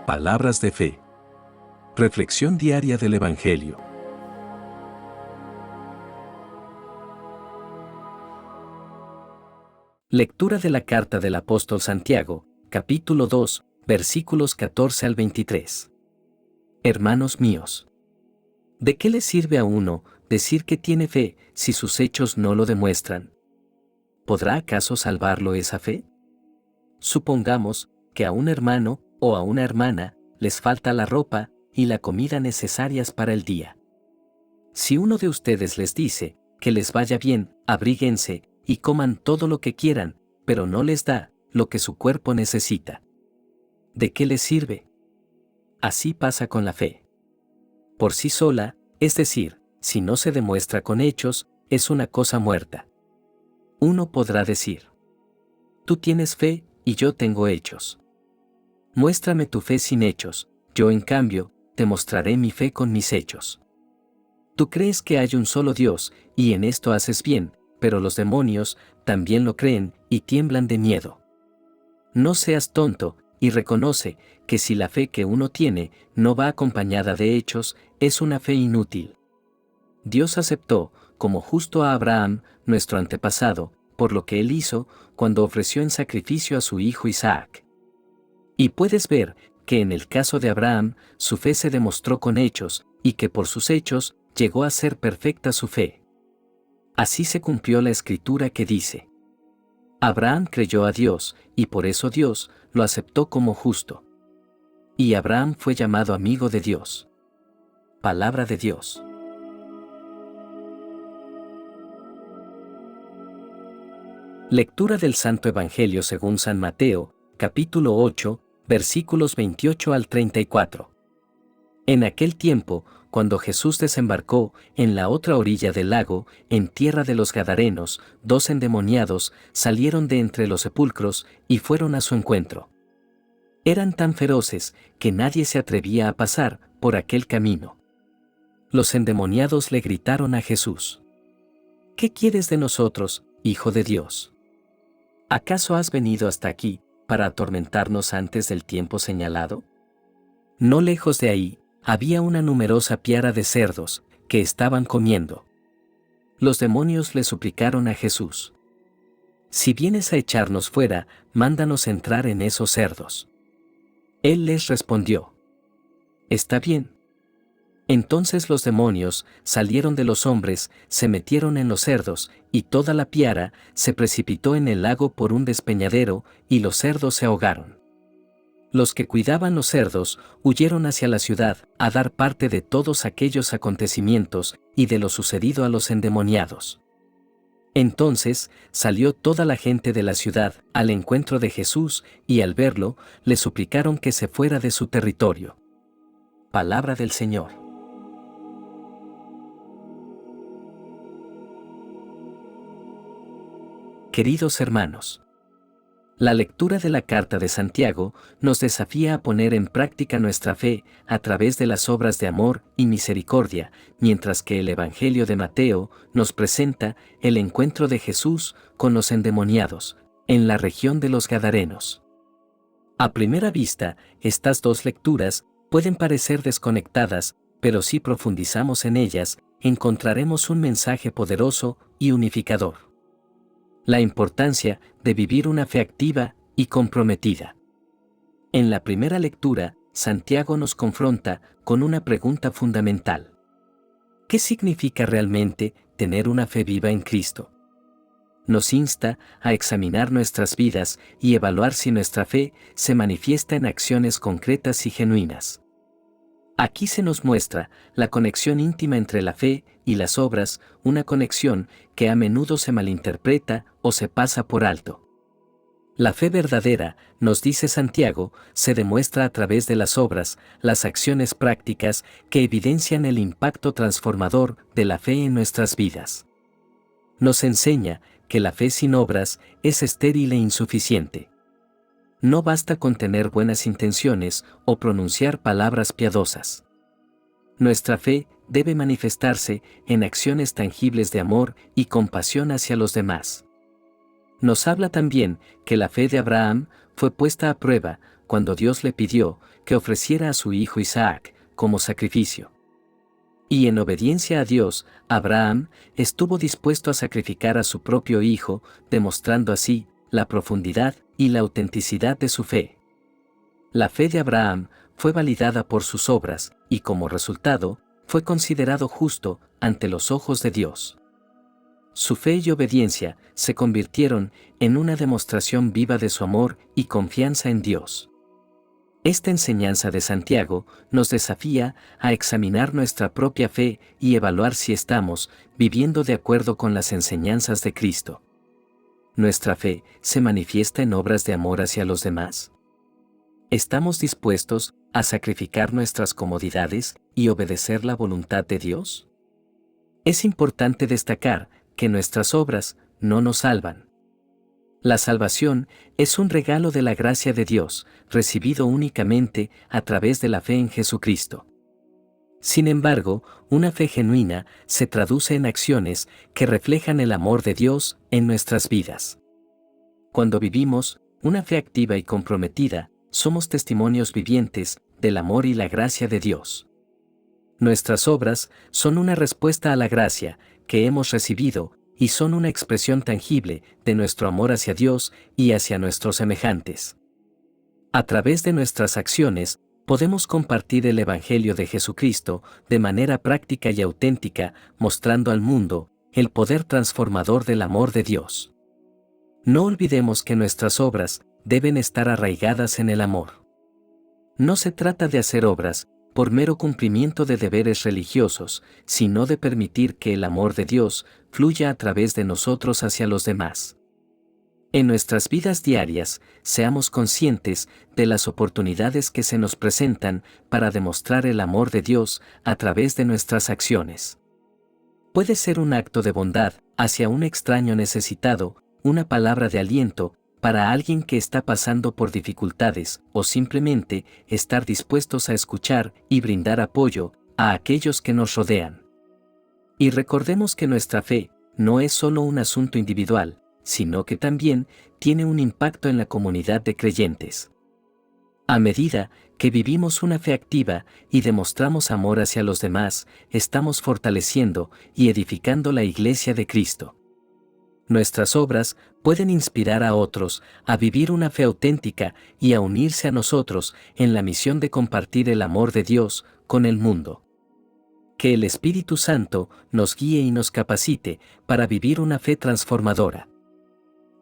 Palabras de fe. Reflexión diaria del Evangelio. Lectura de la carta del apóstol Santiago, capítulo 2, versículos 14 al 23. Hermanos míos, ¿de qué le sirve a uno decir que tiene fe si sus hechos no lo demuestran? ¿Podrá acaso salvarlo esa fe? Supongamos que a un hermano o a una hermana les falta la ropa y la comida necesarias para el día. Si uno de ustedes les dice que les vaya bien, abríguense y coman todo lo que quieran, pero no les da lo que su cuerpo necesita, ¿de qué les sirve? Así pasa con la fe. Por sí sola, es decir, si no se demuestra con hechos, es una cosa muerta. Uno podrá decir: tú tienes fe y yo tengo hechos. Muéstrame tu fe sin hechos, yo en cambio, te mostraré mi fe con mis hechos. Tú crees que hay un solo Dios, y en esto haces bien, pero los demonios también lo creen y tiemblan de miedo. No seas tonto, y reconoce que si la fe que uno tiene no va acompañada de hechos, es una fe inútil. Dios aceptó como justo a Abraham, nuestro antepasado, por lo que él hizo cuando ofreció en sacrificio a su hijo Isaac. Y puedes ver que en el caso de Abraham, su fe se demostró con hechos, y que por sus hechos llegó a ser perfecta su fe. Así se cumplió la escritura que dice: Abraham creyó a Dios, y por eso Dios lo aceptó como justo. Y Abraham fue llamado amigo de Dios. Palabra de Dios. Lectura del Santo Evangelio según San Mateo, capítulo 8, versículos 28 al 34. En aquel tiempo, cuando Jesús desembarcó en la otra orilla del lago, en tierra de los Gadarenos, 2 endemoniados salieron de entre los sepulcros y fueron a su encuentro. Eran tan feroces que nadie se atrevía a pasar por aquel camino. Los endemoniados le gritaron a Jesús: ¿qué quieres de nosotros, Hijo de Dios? ¿Acaso has venido hasta aquí para atormentarnos antes del tiempo señalado? No lejos de ahí, había una numerosa piara de cerdos, que estaban comiendo. Los demonios le suplicaron a Jesús: si vienes a echarnos fuera, mándanos entrar en esos cerdos. Él les respondió: está bien. Entonces los demonios salieron de los hombres, se metieron en los cerdos, y toda la piara se precipitó en el lago por un despeñadero, y los cerdos se ahogaron. Los que cuidaban los cerdos huyeron hacia la ciudad a dar parte de todos aquellos acontecimientos y de lo sucedido a los endemoniados. Entonces salió toda la gente de la ciudad al encuentro de Jesús y al verlo, le suplicaron que se fuera de su territorio. Palabra del Señor. Queridos hermanos, la lectura de la carta de Santiago nos desafía a poner en práctica nuestra fe a través de las obras de amor y misericordia, mientras que el Evangelio de Mateo nos presenta el encuentro de Jesús con los endemoniados, en la región de los Gadarenos. A primera vista, estas dos lecturas pueden parecer desconectadas, pero si profundizamos en ellas, encontraremos un mensaje poderoso y unificador. La importancia de vivir una fe activa y comprometida. En la primera lectura, Santiago nos confronta con una pregunta fundamental. ¿Qué significa realmente tener una fe viva en Cristo? Nos insta a examinar nuestras vidas y evaluar si nuestra fe se manifiesta en acciones concretas y genuinas. Aquí se nos muestra la conexión íntima entre la fe y las obras, una conexión que a menudo se malinterpreta o se pasa por alto. La fe verdadera, nos dice Santiago, se demuestra a través de las obras, las acciones prácticas que evidencian el impacto transformador de la fe en nuestras vidas. Nos enseña que la fe sin obras es estéril e insuficiente. No basta con tener buenas intenciones o pronunciar palabras piadosas. Nuestra fe debe manifestarse en acciones tangibles de amor y compasión hacia los demás. Nos habla también que la fe de Abraham fue puesta a prueba, cuando Dios le pidió que ofreciera a su hijo Isaac como sacrificio. Y en obediencia a Dios, Abraham estuvo dispuesto a sacrificar a su propio hijo, demostrando así la profundidad y la autenticidad de su fe. La fe de Abraham fue validada por sus obras, y como resultado, fue considerado justo ante los ojos de Dios. Su fe y obediencia se convirtieron en una demostración viva de su amor y confianza en Dios. Esta enseñanza de Santiago nos desafía a examinar nuestra propia fe y evaluar si estamos viviendo de acuerdo con las enseñanzas de Cristo. ¿Nuestra fe se manifiesta en obras de amor hacia los demás? ¿Estamos dispuestos a sacrificar nuestras comodidades y obedecer la voluntad de Dios? Es importante destacar que nuestras obras no nos salvan. La salvación es un regalo de la gracia de Dios, recibido únicamente a través de la fe en Jesucristo. Sin embargo, una fe genuina se traduce en acciones que reflejan el amor de Dios en nuestras vidas. Cuando vivimos una fe activa y comprometida, somos testimonios vivientes del amor y la gracia de Dios. Nuestras obras son una respuesta a la gracia que hemos recibido y son una expresión tangible de nuestro amor hacia Dios y hacia nuestros semejantes. A través de nuestras acciones, podemos compartir el Evangelio de Jesucristo de manera práctica y auténtica, mostrando al mundo el poder transformador del amor de Dios. No olvidemos que nuestras obras deben estar arraigadas en el amor. No se trata de hacer obras por mero cumplimiento de deberes religiosos, sino de permitir que el amor de Dios fluya a través de nosotros hacia los demás. En nuestras vidas diarias, seamos conscientes de las oportunidades que se nos presentan para demostrar el amor de Dios a través de nuestras acciones. Puede ser un acto de bondad hacia un extraño necesitado, una palabra de aliento para alguien que está pasando por dificultades, o simplemente estar dispuestos a escuchar y brindar apoyo a aquellos que nos rodean. Y recordemos que nuestra fe no es solo un asunto individual, sino que también tiene un impacto en la comunidad de creyentes. A medida que vivimos una fe activa y demostramos amor hacia los demás, estamos fortaleciendo y edificando la Iglesia de Cristo. Nuestras obras pueden inspirar a otros a vivir una fe auténtica y a unirse a nosotros en la misión de compartir el amor de Dios con el mundo. Que el Espíritu Santo nos guíe y nos capacite para vivir una fe transformadora.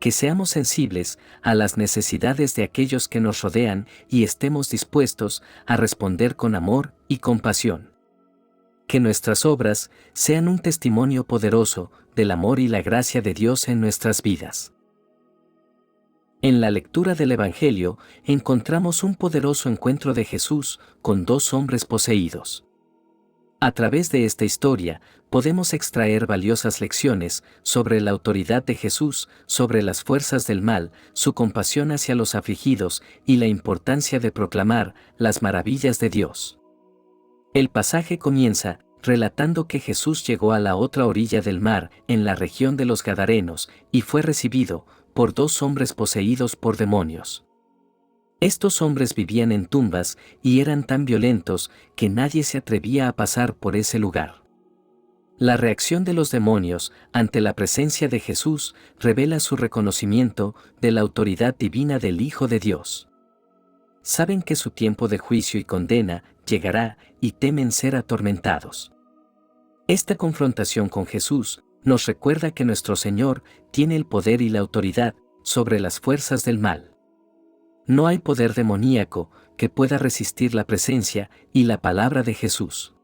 Que seamos sensibles a las necesidades de aquellos que nos rodean y estemos dispuestos a responder con amor y compasión. Que nuestras obras sean un testimonio poderoso del amor y la gracia de Dios en nuestras vidas. En la lectura del Evangelio encontramos un poderoso encuentro de Jesús con dos hombres poseídos. A través de esta historia podemos extraer valiosas lecciones sobre la autoridad de Jesús sobre las fuerzas del mal, su compasión hacia los afligidos y la importancia de proclamar las maravillas de Dios. El pasaje comienza relatando que Jesús llegó a la otra orilla del mar, en la región de los Gadarenos, y fue recibido por dos hombres poseídos por demonios. Estos hombres vivían en tumbas y eran tan violentos que nadie se atrevía a pasar por ese lugar. La reacción de los demonios ante la presencia de Jesús revela su reconocimiento de la autoridad divina del Hijo de Dios. Saben que su tiempo de juicio y condena llegará y temen ser atormentados. Esta confrontación con Jesús nos recuerda que nuestro Señor tiene el poder y la autoridad sobre las fuerzas del mal. No hay poder demoníaco que pueda resistir la presencia y la palabra de Jesús.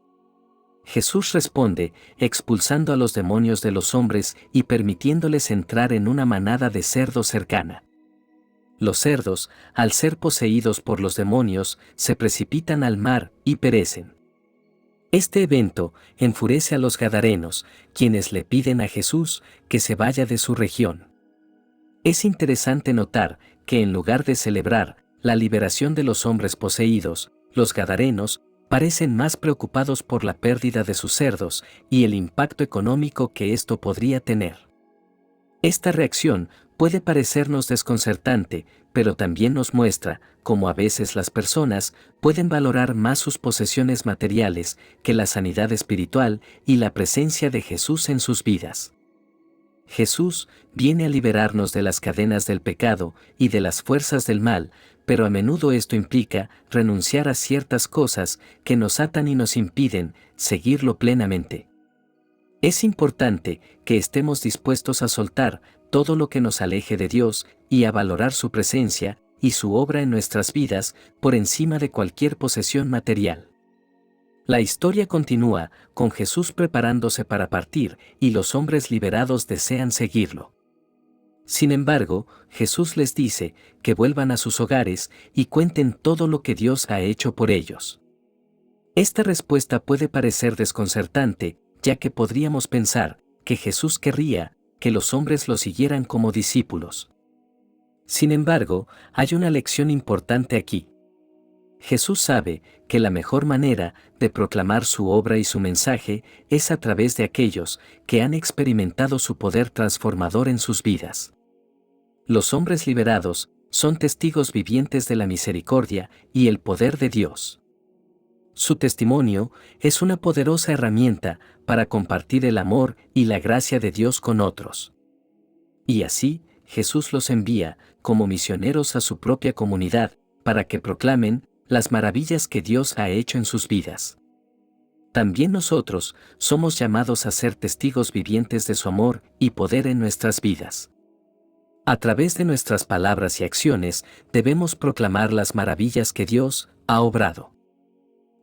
Jesús responde expulsando a los demonios de los hombres y permitiéndoles entrar en una manada de cerdos cercana. Los cerdos, al ser poseídos por los demonios, se precipitan al mar y perecen. Este evento enfurece a los gadarenos, quienes le piden a Jesús que se vaya de su región. Es interesante notar que en lugar de celebrar la liberación de los hombres poseídos, los gadarenos parecen más preocupados por la pérdida de sus cerdos y el impacto económico que esto podría tener. Esta reacción puede parecernos desconcertante, pero también nos muestra cómo a veces las personas pueden valorar más sus posesiones materiales que la sanidad espiritual y la presencia de Jesús en sus vidas. Jesús viene a liberarnos de las cadenas del pecado y de las fuerzas del mal, pero a menudo esto implica renunciar a ciertas cosas que nos atan y nos impiden seguirlo plenamente. Es importante que estemos dispuestos a soltar todo lo que nos aleje de Dios y a valorar su presencia y su obra en nuestras vidas por encima de cualquier posesión material. La historia continúa, con Jesús preparándose para partir y los hombres liberados desean seguirlo. Sin embargo, Jesús les dice que vuelvan a sus hogares y cuenten todo lo que Dios ha hecho por ellos. Esta respuesta puede parecer desconcertante, ya que podríamos pensar que Jesús querría que los hombres lo siguieran como discípulos. Sin embargo, hay una lección importante aquí. Jesús sabe que la mejor manera de proclamar su obra y su mensaje es a través de aquellos que han experimentado su poder transformador en sus vidas. Los hombres liberados son testigos vivientes de la misericordia y el poder de Dios. Su testimonio es una poderosa herramienta para compartir el amor y la gracia de Dios con otros. Y así, Jesús los envía como misioneros a su propia comunidad para que proclamen las maravillas que Dios ha hecho en sus vidas. También nosotros somos llamados a ser testigos vivientes de su amor y poder en nuestras vidas. A través de nuestras palabras y acciones debemos proclamar las maravillas que Dios ha obrado.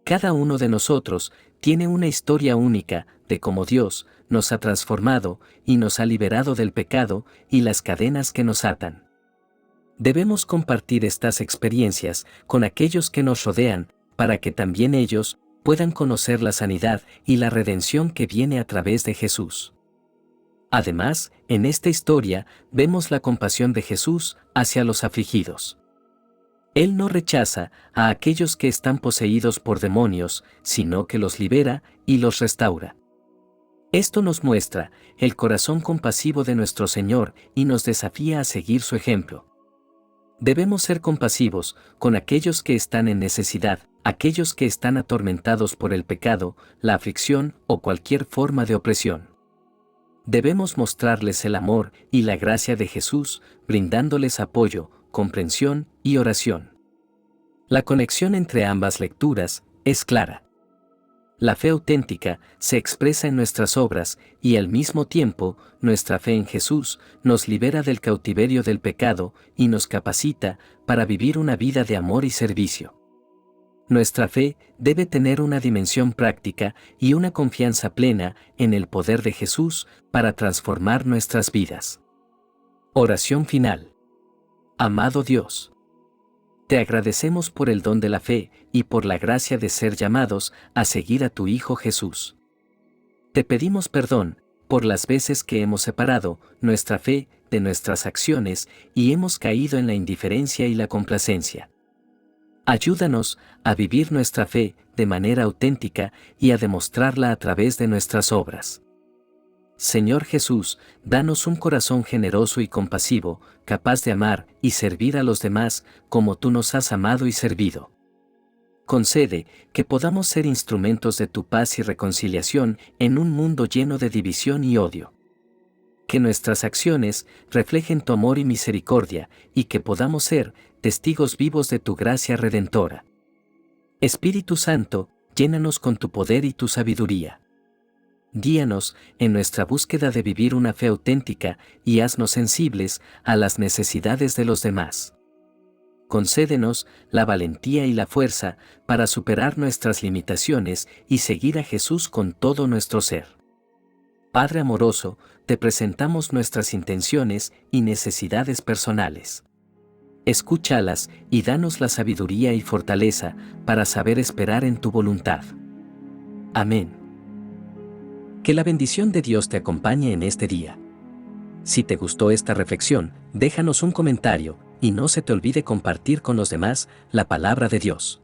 Cada uno de nosotros tiene una historia única de cómo Dios nos ha transformado y nos ha liberado del pecado y las cadenas que nos atan. Debemos compartir estas experiencias con aquellos que nos rodean para que también ellos puedan conocer la sanidad y la redención que viene a través de Jesús. Además, en esta historia vemos la compasión de Jesús hacia los afligidos. Él no rechaza a aquellos que están poseídos por demonios, sino que los libera y los restaura. Esto nos muestra el corazón compasivo de nuestro Señor y nos desafía a seguir su ejemplo. Debemos ser compasivos con aquellos que están en necesidad, aquellos que están atormentados por el pecado, la aflicción o cualquier forma de opresión. Debemos mostrarles el amor y la gracia de Jesús, brindándoles apoyo, comprensión y oración. La conexión entre ambas lecturas es clara. La fe auténtica se expresa en nuestras obras y al mismo tiempo, nuestra fe en Jesús nos libera del cautiverio del pecado y nos capacita para vivir una vida de amor y servicio. Nuestra fe debe tener una dimensión práctica y una confianza plena en el poder de Jesús para transformar nuestras vidas. Oración final. Amado Dios, te agradecemos por el don de la fe y por la gracia de ser llamados a seguir a tu Hijo Jesús. Te pedimos perdón por las veces que hemos separado nuestra fe de nuestras acciones y hemos caído en la indiferencia y la complacencia. Ayúdanos a vivir nuestra fe de manera auténtica y a demostrarla a través de nuestras obras. Señor Jesús, danos un corazón generoso y compasivo, capaz de amar y servir a los demás como tú nos has amado y servido. Concede que podamos ser instrumentos de tu paz y reconciliación en un mundo lleno de división y odio. Que nuestras acciones reflejen tu amor y misericordia y que podamos ser testigos vivos de tu gracia redentora. Espíritu Santo, llénanos con tu poder y tu sabiduría. Guíanos en nuestra búsqueda de vivir una fe auténtica y haznos sensibles a las necesidades de los demás. Concédenos la valentía y la fuerza para superar nuestras limitaciones y seguir a Jesús con todo nuestro ser. Padre amoroso, te presentamos nuestras intenciones y necesidades personales. Escúchalas y danos la sabiduría y fortaleza para saber esperar en tu voluntad. Amén. Que la bendición de Dios te acompañe en este día. Si te gustó esta reflexión, déjanos un comentario y no se te olvide compartir con los demás la palabra de Dios.